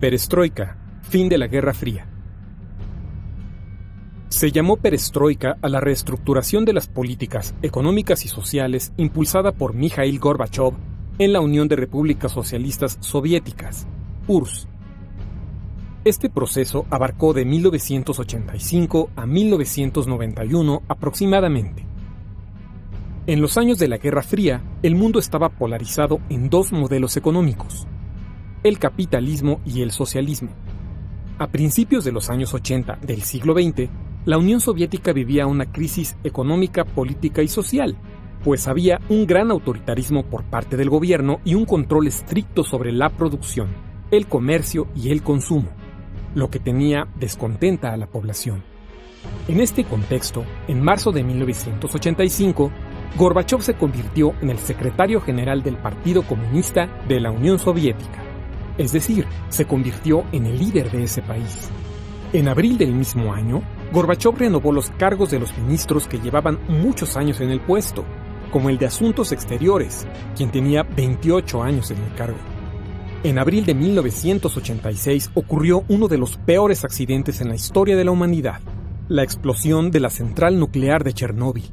Perestroika, fin de la Guerra Fría. Se llamó perestroika a la reestructuración de las políticas económicas y sociales impulsada por Mikhail Gorbachov en la Unión de Repúblicas Socialistas Soviéticas, URSS. Este proceso abarcó de 1985 a 1991 aproximadamente. En los años de la Guerra Fría, el mundo estaba polarizado en dos modelos económicos: el capitalismo y el socialismo. A principios de los años 80 del siglo XX, la Unión Soviética vivía una crisis económica, política y social, pues había un gran autoritarismo por parte del gobierno y un control estricto sobre la producción, el comercio y el consumo, lo que tenía descontenta a la población. En este contexto, en marzo de 1985, Gorbachov se convirtió en el secretario general del Partido Comunista de la Unión Soviética. Es decir, se convirtió en el líder de ese país. En abril del mismo año, Gorbachov renovó los cargos de los ministros que llevaban muchos años en el puesto, como el de Asuntos Exteriores, quien tenía 28 años en el cargo. En abril de 1986 ocurrió uno de los peores accidentes en la historia de la humanidad: la explosión de la central nuclear de Chernóbil.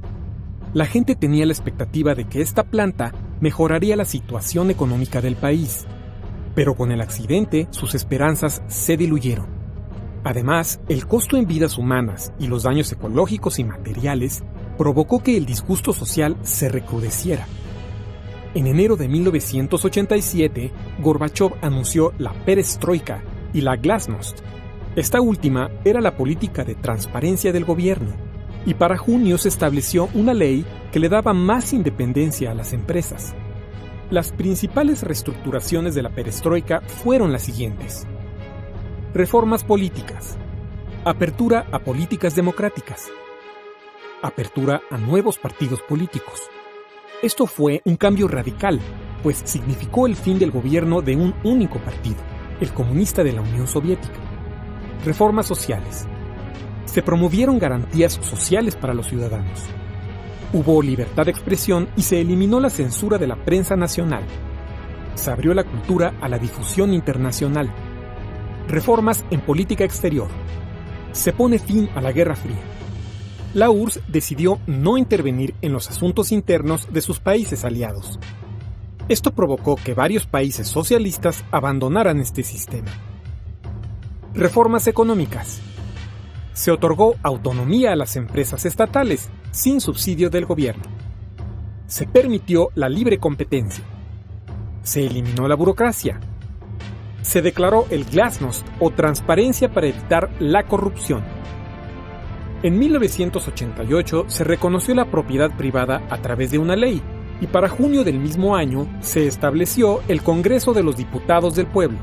La gente tenía la expectativa de que esta planta mejoraría la situación económica del país, pero con el accidente sus esperanzas se diluyeron. Además, el costo en vidas humanas y los daños ecológicos y materiales provocó que el disgusto social se recrudeciera. En enero de 1987, Gorbachov anunció la perestroika y la glasnost. Esta última era la política de transparencia del gobierno, y para junio se estableció una ley que le daba más independencia a las empresas. Las principales reestructuraciones de la perestroika fueron las siguientes: reformas políticas, apertura a políticas democráticas, apertura a nuevos partidos políticos. Esto fue un cambio radical, pues significó el fin del gobierno de un único partido, el comunista de la Unión Soviética. Reformas sociales. Se promovieron garantías sociales para los ciudadanos. Hubo libertad de expresión y se eliminó la censura de la prensa nacional. Se abrió la cultura a la difusión internacional. Reformas en política exterior. Se pone fin a la Guerra Fría. La URSS decidió no intervenir en los asuntos internos de sus países aliados. Esto provocó que varios países socialistas abandonaran este sistema. Reformas económicas. Se otorgó autonomía a las empresas estatales, sin subsidio del gobierno. Se permitió la libre competencia. Se eliminó la burocracia. Se declaró el glasnost o transparencia para evitar la corrupción. En 1988 se reconoció la propiedad privada a través de una ley, y para junio del mismo año se estableció el Congreso de los Diputados del Pueblo.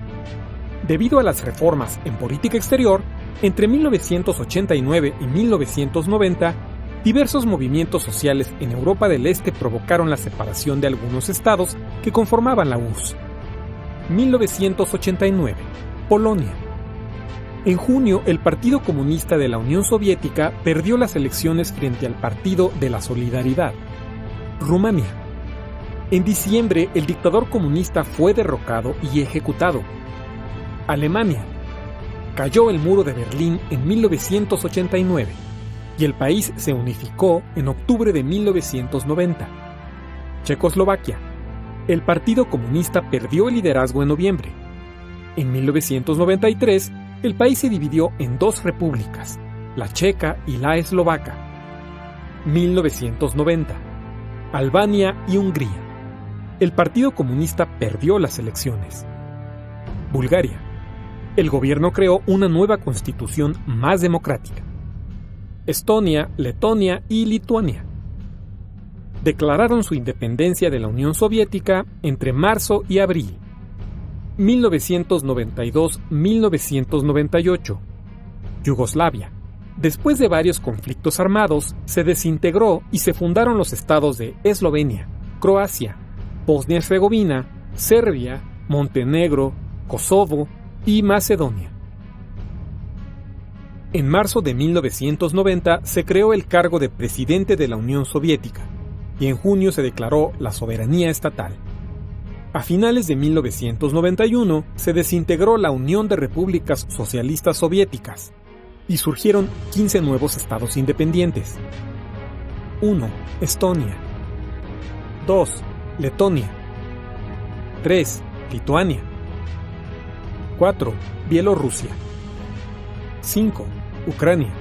Debido a las reformas en política exterior, entre 1989 y 1990, diversos movimientos sociales en Europa del Este provocaron la separación de algunos estados que conformaban la URSS. 1989. Polonia. En junio, el Partido Comunista de la Unión Soviética perdió las elecciones frente al Partido de la Solidaridad. Rumania. En diciembre, el dictador comunista fue derrocado y ejecutado. Alemania. Cayó el muro de Berlín en 1989 y el país se unificó en octubre de 1990. Checoslovaquia. El Partido Comunista perdió el liderazgo en noviembre. En 1993, el país se dividió en dos repúblicas, la checa y la eslovaca. 1990. Albania y Hungría. El Partido Comunista perdió las elecciones. Bulgaria. El gobierno creó una nueva constitución más democrática. Estonia, Letonia y Lituania declararon su independencia de la Unión Soviética entre marzo y abril. 1992-1998. Yugoslavia. Después de varios conflictos armados, se desintegró y se fundaron los estados de Eslovenia, Croacia, Bosnia-Herzegovina, Serbia, Montenegro, Kosovo y Macedonia. En marzo de 1990 se creó el cargo de presidente de la Unión Soviética y en junio se declaró la soberanía estatal. A finales de 1991 se desintegró la Unión de Repúblicas Socialistas Soviéticas y surgieron 15 nuevos estados independientes. 1. Estonia. 2. Letonia. 3. Lituania. 4. Bielorrusia. 5. Ucrania.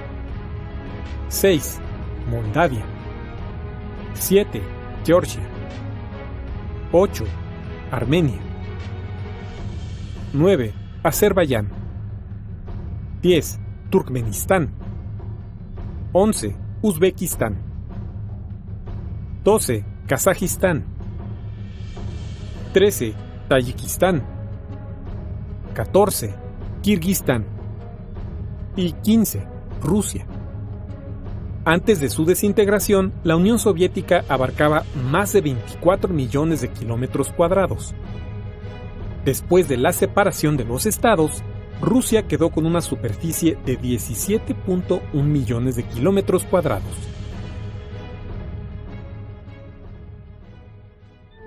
6. Moldavia. 7. Georgia. 8. Armenia. 9. Azerbaiyán. 10. Turkmenistán. 11. Uzbekistán. 12. Kazajistán. 13. Tayikistán. 14. Kirguistán. Y 15. Rusia. Antes de su desintegración, la Unión Soviética abarcaba más de 24 millones de kilómetros cuadrados. Después de la separación de los estados, Rusia quedó con una superficie de 17.1 millones de kilómetros cuadrados.